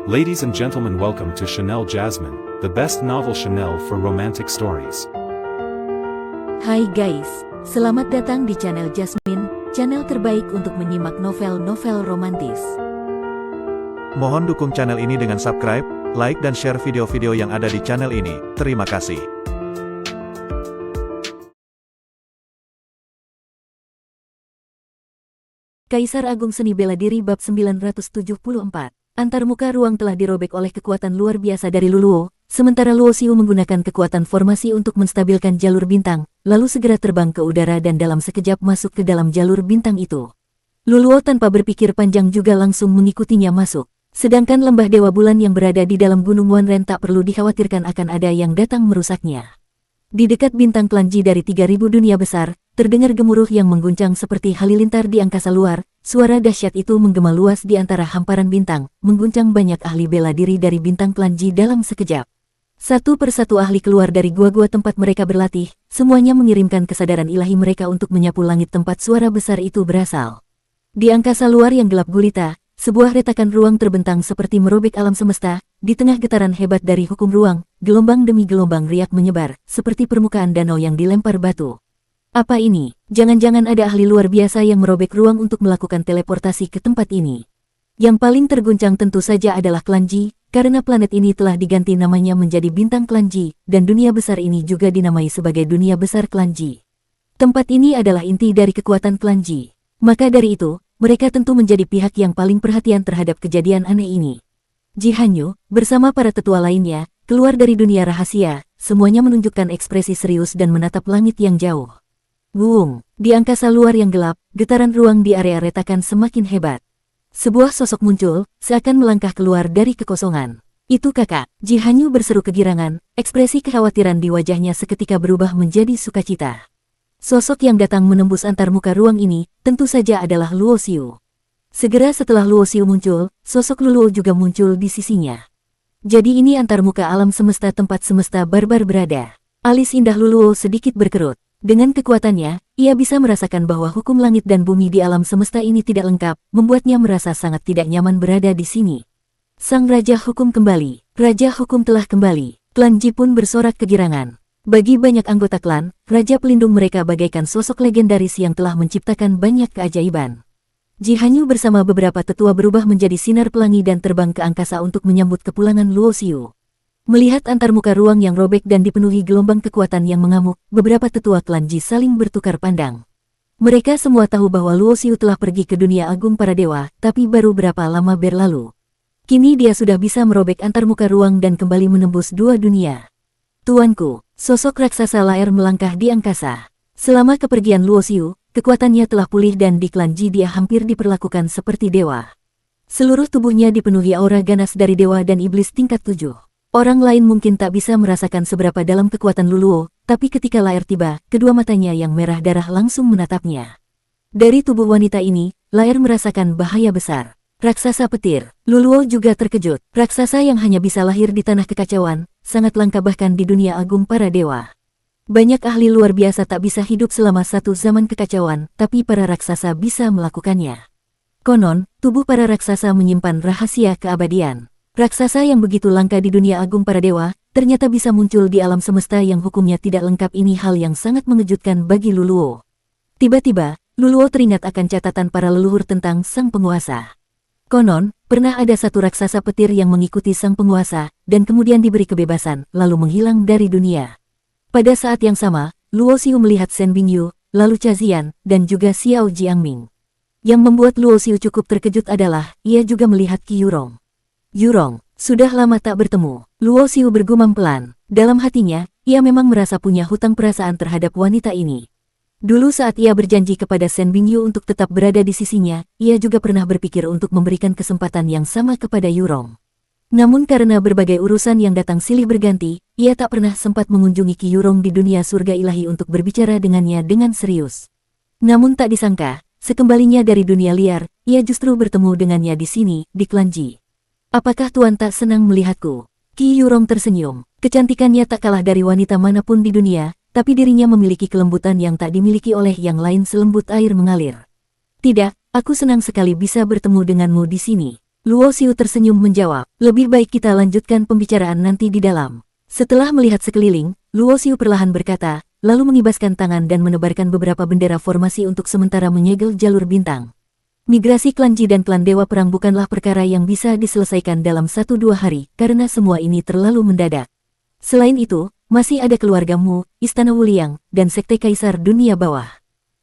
Ladies and gentlemen, welcome to Chanel Jasmine, the best novel Chanel for romantic stories. Hai guys, selamat datang di channel Jasmine, channel terbaik untuk menyimak novel-novel romantis. Mohon dukung channel ini dengan subscribe, like dan share video-video yang ada di channel ini. Terima kasih. Kaisar Agung Seni Bela Diri bab 974. Antarmuka ruang telah dirobek oleh kekuatan luar biasa dari Luluo, sementara Luo Xiu menggunakan kekuatan formasi untuk menstabilkan jalur bintang, lalu segera terbang ke udara dan dalam sekejap masuk ke dalam jalur bintang itu. Luluo tanpa berpikir panjang juga langsung mengikutinya masuk. Sedangkan lembah Dewa Bulan yang berada di dalam Gunung Wanren tak perlu dikhawatirkan akan ada yang datang merusaknya. Di dekat bintang Klanji dari 3000 dunia besar, terdengar gemuruh yang mengguncang seperti halilintar di angkasa luar. Suara dahsyat itu menggema luas di antara hamparan bintang, mengguncang banyak ahli bela diri dari bintang Klanji dalam sekejap. Satu persatu ahli keluar dari gua-gua tempat mereka berlatih, semuanya mengirimkan kesadaran ilahi mereka untuk menyapu langit tempat suara besar itu berasal. Di angkasa luar yang gelap gulita, sebuah retakan ruang terbentang seperti merobek alam semesta. Di tengah getaran hebat dari hukum ruang, gelombang demi gelombang riak menyebar, seperti permukaan danau yang dilempar batu. Apa ini? Jangan-jangan ada ahli luar biasa yang merobek ruang untuk melakukan teleportasi ke tempat ini. Yang paling terguncang tentu saja adalah Klanji, karena planet ini telah diganti namanya menjadi bintang Klanji, dan dunia besar ini juga dinamai sebagai dunia besar Klanji. Tempat ini adalah inti dari kekuatan Klanji. Maka dari itu, mereka tentu menjadi pihak yang paling perhatian terhadap kejadian aneh ini. Ji Hanyu, bersama para tetua lainnya, keluar dari dunia rahasia, semuanya menunjukkan ekspresi serius dan menatap langit yang jauh. Wung, di angkasa luar yang gelap, getaran ruang di area retakan semakin hebat. Sebuah sosok muncul, seakan melangkah keluar dari kekosongan. Itu kakak, Ji Hanyu berseru kegirangan, ekspresi kekhawatiran di wajahnya seketika berubah menjadi sukacita. Sosok yang datang menembus antarmuka ruang ini, tentu saja adalah Luo Xiu. Segera setelah Luo Xiu muncul, sosok Luluo juga muncul di sisinya. Jadi ini antarmuka alam semesta tempat semesta barbar berada. Alis indah Luluo sedikit berkerut. Dengan kekuatannya, ia bisa merasakan bahwa hukum langit dan bumi di alam semesta ini tidak lengkap, membuatnya merasa sangat tidak nyaman berada di sini. Sang Raja Hukum kembali. Raja Hukum telah kembali. Klan Ji pun bersorak kegirangan. Bagi banyak anggota klan, Raja Pelindung mereka bagaikan sosok legendaris yang telah menciptakan banyak keajaiban. Ji Hanyu bersama beberapa tetua berubah menjadi sinar pelangi dan terbang ke angkasa untuk menyambut kepulangan Luo Xiu. Melihat antarmuka ruang yang robek dan dipenuhi gelombang kekuatan yang mengamuk, beberapa tetua klan Ji saling bertukar pandang. Mereka semua tahu bahwa Luo Xiu telah pergi ke dunia agung para dewa, tapi baru berapa lama berlalu. Kini dia sudah bisa merobek antarmuka ruang dan kembali menembus dua dunia. Tuanku, sosok raksasa Laer melangkah di angkasa. Selama kepergian Luo Xiu, kekuatannya telah pulih dan di klan Ji dia hampir diperlakukan seperti dewa. Seluruh tubuhnya dipenuhi aura ganas dari dewa dan iblis tingkat 7. Orang lain mungkin tak bisa merasakan seberapa dalam kekuatan Luluo, tapi ketika Laer tiba, kedua matanya yang merah darah langsung menatapnya. Dari tubuh wanita ini, Laer merasakan bahaya besar. Raksasa petir. Luluo juga terkejut. Raksasa yang hanya bisa lahir di tanah kekacauan, sangat langka bahkan di dunia agung para dewa. Banyak ahli luar biasa tak bisa hidup selama satu zaman kekacauan, tapi para raksasa bisa melakukannya. Konon, tubuh para raksasa menyimpan rahasia keabadian. Raksasa yang begitu langka di dunia agung para dewa, ternyata bisa muncul di alam semesta yang hukumnya tidak lengkap. Ini hal yang sangat mengejutkan bagi Luluo. Tiba-tiba, Luluo teringat akan catatan para leluhur tentang sang penguasa. Konon, pernah ada satu raksasa petir yang mengikuti sang penguasa, dan kemudian diberi kebebasan, lalu menghilang dari dunia. Pada saat yang sama, Luo Xiu melihat Shen Bingyu, lalu Chazian, dan juga Xiao Jiangming. Yang membuat Luo Xiu cukup terkejut adalah, ia juga melihat Qi Yurong. Yurong, sudah lama tak bertemu. Luo Xiu bergumam pelan. Dalam hatinya, ia memang merasa punya hutang perasaan terhadap wanita ini. Dulu saat ia berjanji kepada Shen Bingyu untuk tetap berada di sisinya, ia juga pernah berpikir untuk memberikan kesempatan yang sama kepada Yurong. Namun karena berbagai urusan yang datang silih berganti, ia tak pernah sempat mengunjungi Qi Yurong di dunia surga ilahi untuk berbicara dengannya dengan serius. Namun tak disangka, sekembalinya dari dunia liar, ia justru bertemu dengannya di sini, di Klan Ji. Apakah tuan tak senang melihatku? Qi Yurong tersenyum. Kecantikannya tak kalah dari wanita manapun di dunia, tapi dirinya memiliki kelembutan yang tak dimiliki oleh yang lain selembut air mengalir. Tidak, aku senang sekali bisa bertemu denganmu di sini. Luo Xiu tersenyum menjawab, lebih baik kita lanjutkan pembicaraan nanti di dalam. Setelah melihat sekeliling, Luo Xiu perlahan berkata, lalu mengibaskan tangan dan menebarkan beberapa bendera formasi untuk sementara menyegel jalur bintang. Migrasi klan Ji dan klan Dewa Perang bukanlah perkara yang bisa diselesaikan dalam 1-2 hari, karena semua ini terlalu mendadak. Selain itu, masih ada keluargamu, Istana Wuliang, dan Sekte Kaisar Dunia Bawah.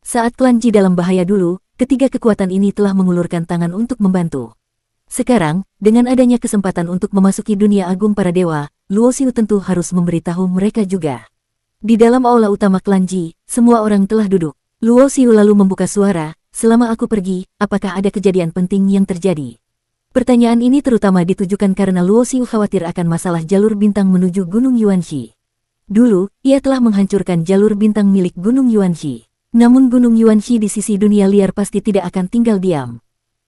Saat klan Ji dalam bahaya dulu, ketiga kekuatan ini telah mengulurkan tangan untuk membantu. Sekarang, dengan adanya kesempatan untuk memasuki dunia agung para dewa, Luo Xiu tentu harus memberitahu mereka juga. Di dalam aula utama klan Ji, semua orang telah duduk. Luo Xiu lalu membuka suara, selama aku pergi, apakah ada kejadian penting yang terjadi? Pertanyaan ini terutama ditujukan karena Luo Xiu khawatir akan masalah jalur bintang menuju Gunung Yuanxi. Dulu, ia telah menghancurkan jalur bintang milik Gunung Yuanxi. Namun Gunung Yuanxi di sisi dunia liar pasti tidak akan tinggal diam.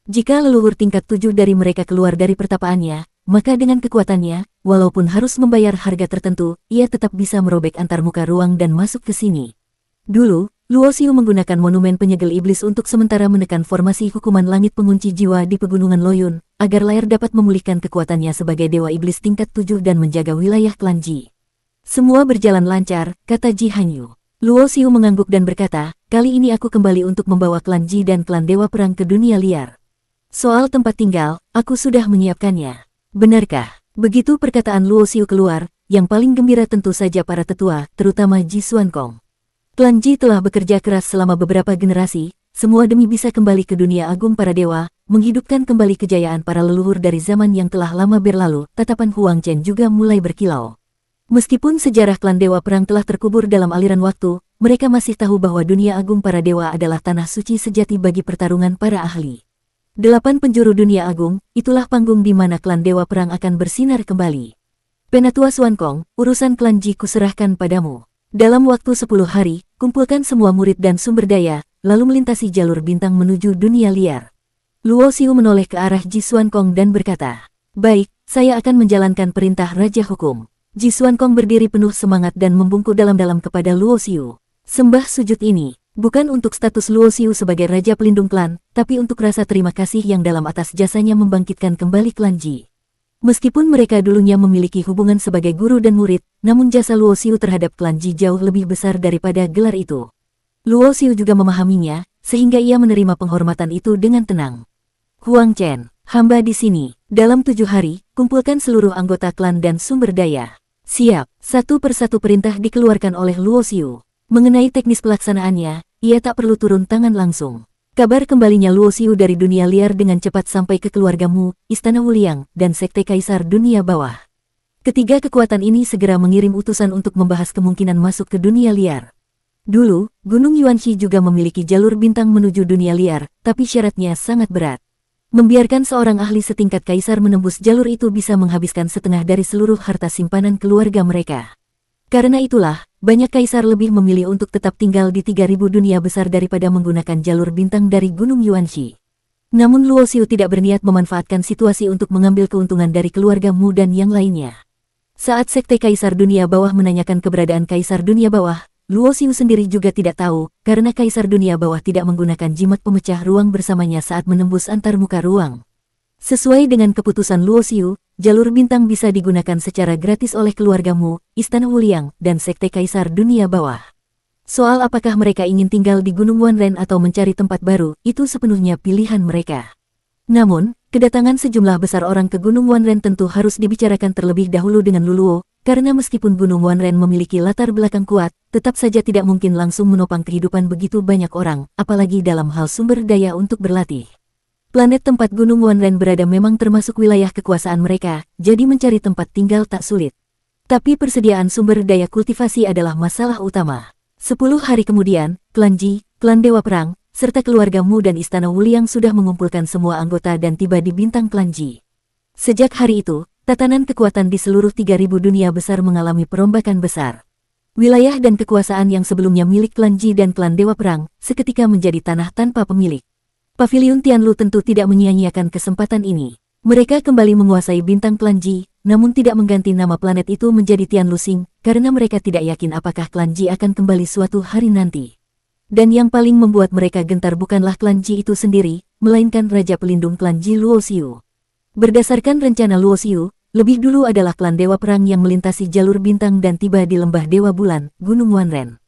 Jika leluhur tingkat 7 dari mereka keluar dari pertapaannya, maka dengan kekuatannya, walaupun harus membayar harga tertentu, ia tetap bisa merobek antar muka ruang dan masuk ke sini. Dulu, Luo Xiu menggunakan monumen penyegel iblis untuk sementara menekan formasi hukuman langit pengunci jiwa di pegunungan Loyun, agar layar dapat memulihkan kekuatannya sebagai dewa iblis tingkat 7 dan menjaga wilayah klan Ji. Semua berjalan lancar, kata Ji Hanyu. Luo Xiu mengangguk dan berkata, kali ini aku kembali untuk membawa klan Ji dan klan Dewa Perang ke dunia liar. Soal tempat tinggal, aku sudah menyiapkannya. Benarkah? Begitu perkataan Luo Xiu keluar, yang paling gembira tentu saja para tetua, terutama Ji Xuankong. Klan Ji telah bekerja keras selama beberapa generasi, semua demi bisa kembali ke dunia agung para dewa, menghidupkan kembali kejayaan para leluhur dari zaman yang telah lama berlalu. Tatapan Huang Chen juga mulai berkilau. Meskipun sejarah klan Dewa Perang telah terkubur dalam aliran waktu, mereka masih tahu bahwa dunia agung para dewa adalah tanah suci sejati bagi pertarungan para ahli. 8 penjuru dunia agung, itulah panggung di mana klan Dewa Perang akan bersinar kembali. Penatua Xuankong, urusan klan Ji kuserahkan padamu. Dalam waktu 10 hari, kumpulkan semua murid dan sumber daya, lalu melintasi jalur bintang menuju dunia liar. Luo Xiu menoleh ke arah Ji Xuankong dan berkata, baik, saya akan menjalankan perintah Raja Hukum. Ji Xuankong berdiri penuh semangat dan membungkuk dalam-dalam kepada Luo Xiu. Sembah sujud ini, bukan untuk status Luo Xiu sebagai Raja Pelindung Klan, tapi untuk rasa terima kasih yang dalam atas jasanya membangkitkan kembali klan Ji. Meskipun mereka dulunya memiliki hubungan sebagai guru dan murid, namun jasa Luo Xiu terhadap klan Ji jauh lebih besar daripada gelar itu. Luo Xiu juga memahaminya, sehingga ia menerima penghormatan itu dengan tenang. Huang Chen, hamba di sini. Dalam 7 hari, kumpulkan seluruh anggota klan dan sumber daya. Siap, satu persatu perintah dikeluarkan oleh Luo Xiu. Mengenai teknis pelaksanaannya, ia tak perlu turun tangan langsung. Kabar kembalinya Luo Xiu dari dunia liar dengan cepat sampai ke keluargamu, Istana Wuliang, dan Sekte Kaisar Dunia Bawah. Ketiga kekuatan ini segera mengirim utusan untuk membahas kemungkinan masuk ke dunia liar. Dulu, Gunung Yuanxi juga memiliki jalur bintang menuju dunia liar, tapi syaratnya sangat berat. Membiarkan seorang ahli setingkat kaisar menembus jalur itu bisa menghabiskan setengah dari seluruh harta simpanan keluarga mereka. Karena itulah, banyak kaisar lebih memilih untuk tetap tinggal di 3000 dunia besar daripada menggunakan jalur bintang dari Gunung Yuanxi. Namun Luo Xiu tidak berniat memanfaatkan situasi untuk mengambil keuntungan dari keluargamu dan yang lainnya. Saat Sekte Kaisar Dunia Bawah menanyakan keberadaan Kaisar Dunia Bawah, Luo Xiu sendiri juga tidak tahu, karena Kaisar Dunia Bawah tidak menggunakan jimat pemecah ruang bersamanya saat menembus antar muka ruang. Sesuai dengan keputusan Luo Xiu, jalur bintang bisa digunakan secara gratis oleh keluargamu, Istana Wuliang, dan Sekte Kaisar Dunia Bawah. Soal apakah mereka ingin tinggal di Gunung Wanren atau mencari tempat baru, itu sepenuhnya pilihan mereka. Namun, kedatangan sejumlah besar orang ke Gunung Wanren tentu harus dibicarakan terlebih dahulu dengan Luluo, karena meskipun Gunung Wanren memiliki latar belakang kuat, tetap saja tidak mungkin langsung menopang kehidupan begitu banyak orang, apalagi dalam hal sumber daya untuk berlatih. Planet tempat Gunung Wanren berada memang termasuk wilayah kekuasaan mereka, jadi mencari tempat tinggal tak sulit. Tapi persediaan sumber daya kultivasi adalah masalah utama. 10 hari kemudian, klan Ji, klan Dewa Perang, serta keluargamu dan Istana Wuliang sudah mengumpulkan semua anggota dan tiba di bintang klan Ji. Sejak hari itu, tatanan kekuatan di seluruh 3000 dunia besar mengalami perombakan besar. Wilayah dan kekuasaan yang sebelumnya milik klan Ji dan klan Dewa Perang, seketika menjadi tanah tanpa pemilik. Paviliun Tianlu tentu tidak menyia-nyiakan kesempatan ini. Mereka kembali menguasai bintang klan Ji, namun tidak mengganti nama planet itu menjadi Tianlu Xing, karena mereka tidak yakin apakah klan Ji akan kembali suatu hari nanti. Dan yang paling membuat mereka gentar bukanlah klan Ji itu sendiri, melainkan Raja Pelindung klan Ji Luo Xiu. Berdasarkan rencana Luo Xiu, lebih dulu adalah klan Dewa Perang yang melintasi jalur bintang dan tiba di lembah Dewa Bulan, Gunung Wanren.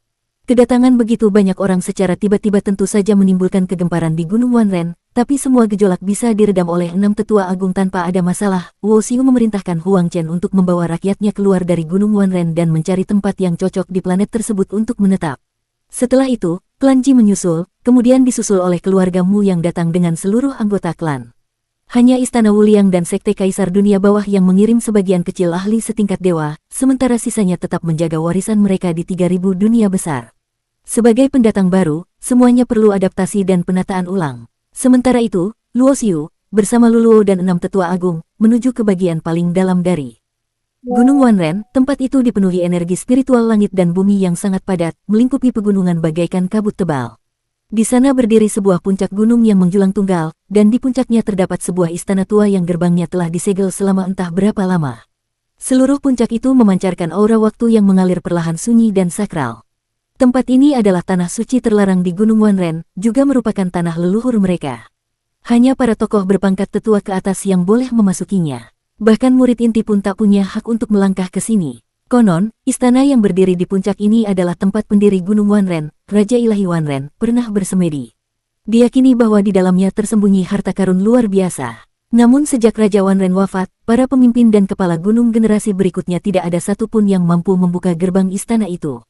Kedatangan begitu banyak orang secara tiba-tiba tentu saja menimbulkan kegemparan di Gunung Wanren, tapi semua gejolak bisa diredam oleh 6 tetua agung tanpa ada masalah. Luo Xiu memerintahkan Huang Chen untuk membawa rakyatnya keluar dari Gunung Wanren dan mencari tempat yang cocok di planet tersebut untuk menetap. Setelah itu, klan Ji menyusul, kemudian disusul oleh keluarga Mu yang datang dengan seluruh anggota klan. Hanya Istana Wuliang dan Sekte Kaisar Dunia Bawah yang mengirim sebagian kecil ahli setingkat dewa, sementara sisanya tetap menjaga warisan mereka di 3000 dunia besar. Sebagai pendatang baru, semuanya perlu adaptasi dan penataan ulang. Sementara itu, Luo Xiu, bersama Luluo dan 6 tetua agung, menuju ke bagian paling dalam dari Gunung Wanren. Tempat itu dipenuhi energi spiritual langit dan bumi yang sangat padat, melingkupi pegunungan bagaikan kabut tebal. Di sana berdiri sebuah puncak gunung yang menjulang tunggal, dan di puncaknya terdapat sebuah istana tua yang gerbangnya telah disegel selama entah berapa lama. Seluruh puncak itu memancarkan aura waktu yang mengalir perlahan sunyi dan sakral. Tempat ini adalah tanah suci terlarang di Gunung Wanren, juga merupakan tanah leluhur mereka. Hanya para tokoh berpangkat tetua ke atas yang boleh memasukinya. Bahkan murid inti pun tak punya hak untuk melangkah ke sini. Konon, istana yang berdiri di puncak ini adalah tempat pendiri Gunung Wanren, Raja Ilahi Wanren, pernah bersemedi. Diyakini bahwa di dalamnya tersembunyi harta karun luar biasa. Namun sejak Raja Wanren wafat, para pemimpin dan kepala gunung generasi berikutnya tidak ada satupun yang mampu membuka gerbang istana itu.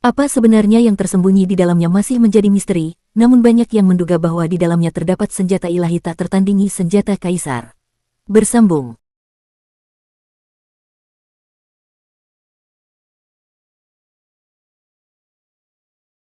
Apa sebenarnya yang tersembunyi di dalamnya masih menjadi misteri, namun banyak yang menduga bahwa di dalamnya terdapat senjata ilahi tak tertandingi senjata kaisar. Bersambung.